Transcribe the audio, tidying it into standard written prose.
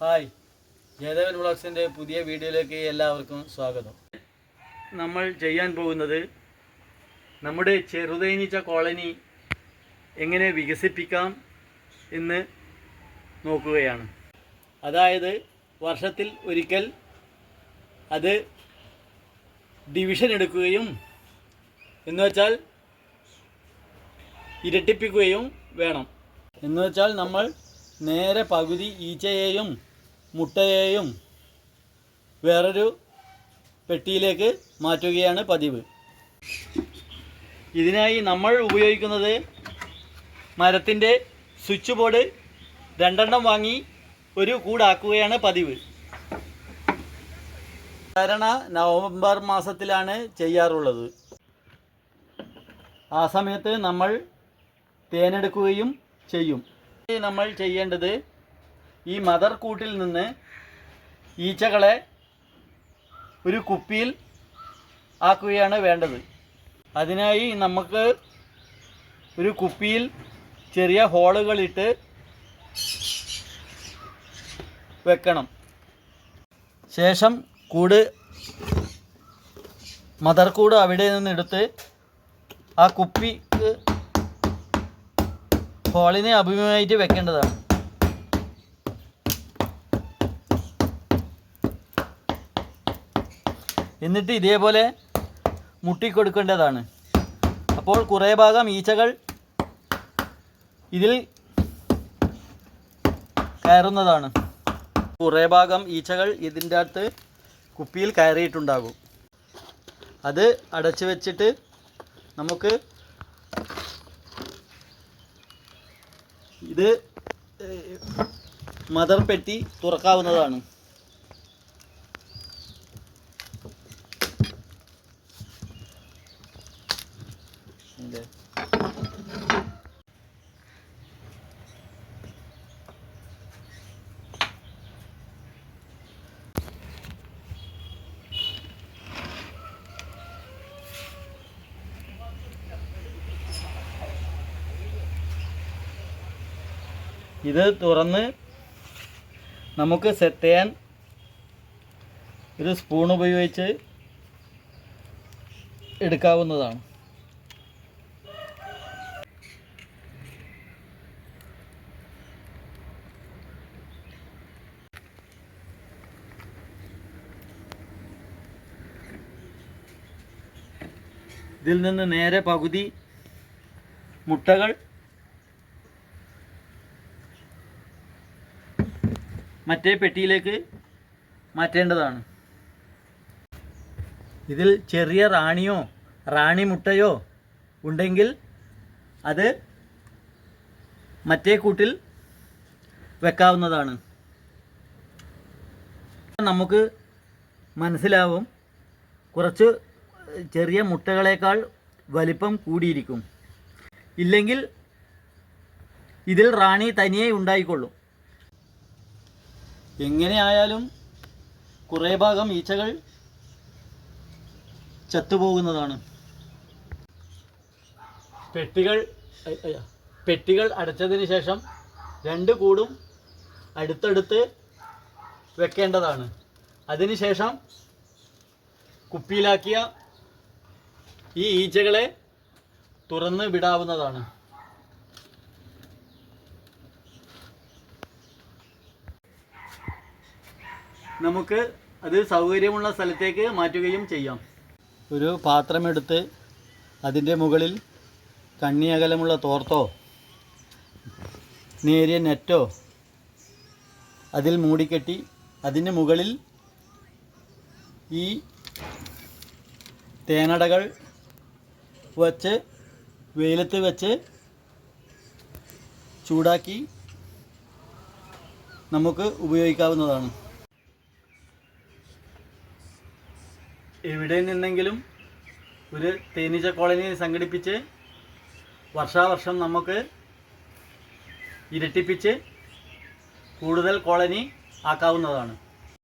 Hi, Jayadevan വ്ളോഗ്സിൻ്റെ പുതിയ വീഡിയോയിലേക്ക് എല്ലാവർക്കും സ്വാഗതം. നമ്മൾ ചെയ്യാൻ പോകുന്നത് നമ്മുടെ ചെറുതേനീച്ച കോളനി എങ്ങനെ വികസിപ്പിക്കാം എന്ന് നോക്കുകയാണ്. അതായത് വർഷത്തിൽ ഒരിക്കൽ അത് ഡിവിഷൻ എടുക്കുകയും എന്നുവെച്ചാൽ ഇരട്ടിപ്പിക്കുകയും വേണം. എന്നുവെച്ചാൽ നമ്മൾ നേരെ പകുതി ഈച്ചയെയും മുട്ടയെയും വേറൊരു പെട്ടിയിലേക്ക് മാറ്റുകയാണ് പതിവ്. ഇതിനായി നമ്മൾ ഉപയോഗിക്കുന്നത് മരത്തിൻ്റെ സ്വിച്ച് ബോർഡ് 2 വാങ്ങി ഒരു കൂടാക്കുകയാണ് പതിവ്. സാധാരണ നവംബർ മാസത്തിലാണ് ചെയ്യാറുള്ളത്. ആ സമയത്ത് നമ്മൾ തേനെടുക്കുകയും ചെയ്യും. നമ്മൾ ചെയ്യേണ്ടത് ഈ മദർ കൂട്ടിൽ നിന്ന് ഈച്ചകളെ ഒരു കുപ്പിയിൽ ആക്കുകയാണ് വേണ്ടത്. അതിനായി നമുക്ക് ഒരു കുപ്പിയിൽ ചെറിയ ഹോളുകളിട്ട് വെക്കണം. ശേഷം മദർ കൂട് അവിടെ നിന്നെടുത്ത് ആ കുപ്പിക്ക് ഹോളിനെ അഭിമുഖമായിട്ട് വെക്കേണ്ടതാണ്. എന്നിട്ട് ഇതേപോലെ മുട്ടിക്കൊടുക്കേണ്ടതാണ്. അപ്പോൾ കുറേ ഭാഗം ഈച്ചകൾ ഇതിൽ കയറുന്നതാണ്. കുറേ ഭാഗം ഈച്ചകൾ ഇതിൻ്റെ അകത്ത് കുപ്പിയിൽ കയറിയിട്ടുണ്ടാകും. അത് അടച്ചു വെച്ചിട്ട് നമുക്ക് ഇത് മദർ പെട്ടി തുറക്കാവുന്നതാണ്. ഇത് തുറന്ന് നമുക്ക് തേൻ ഒരു സ്പൂൺ ഉപയോഗിച്ച് എടുക്കാവുന്നതാണ്. ഇതിൽ നിന്ന് നേരെ പകുതി മുട്ടകൾ മറ്റേ പെട്ടിയിലേക്ക് മാറ്റേണ്ടതാണ്. ഇതിൽ ചെറിയ റാണി മുട്ടയോ ഉണ്ടെങ്കിൽ അത് മറ്റേ കൂട്ടിൽ വെക്കാവുന്നതാണ്. നമുക്ക് മനസ്സിലാവും കുറച്ച് ചെറിയ മുട്ടകളേക്കാൾ വലിപ്പം കൂടിയിരിക്കും. ഇല്ലെങ്കിൽ ഇതിൽ റാണി തനിയെ ഉണ്ടായിക്കൊള്ളും. എങ്ങനെയായാലും കുറേ ഭാഗം ഈച്ചകൾ ചത്തുപോകുന്നതാണ്. പെട്ടികൾ അടച്ചതിന് ശേഷം 2 കൂടും അടുത്തടുത്ത് വെക്കേണ്ടതാണ്. അതിനുശേഷം കുപ്പിയിലാക്കിയ ഈ ഈച്ചകളെ തുറന്ന് വിടാവുന്നതാണ്. നമുക്ക് അത് സൗകര്യമുള്ള സ്ഥലത്തേക്ക് മാറ്റുകയും ചെയ്യാം. ഒരു പാത്രമെടുത്ത് അതിൻ്റെ മുകളിൽ കണ്ണി അകലമുള്ള തോർത്തോ നേരിയ നെറ്റോ അതിൽ മൂടിക്കെട്ടി അതിന് മുകളിൽ ഈ തേനടകൾ വച്ച് വെയിലത്ത് വെച്ച് ചൂടാക്കി നമുക്ക് ഉപയോഗിക്കാവുന്നതാണ്. എവിടെ നിന്നെങ്കിലും ഒരു തേനീച്ച കോളനി സംഘടിപ്പിച്ച് വർഷാവർഷം നമുക്ക് ഇരട്ടിപ്പിച്ച് കൂടുതൽ കോളനി ആക്കാവുന്നതാണ്.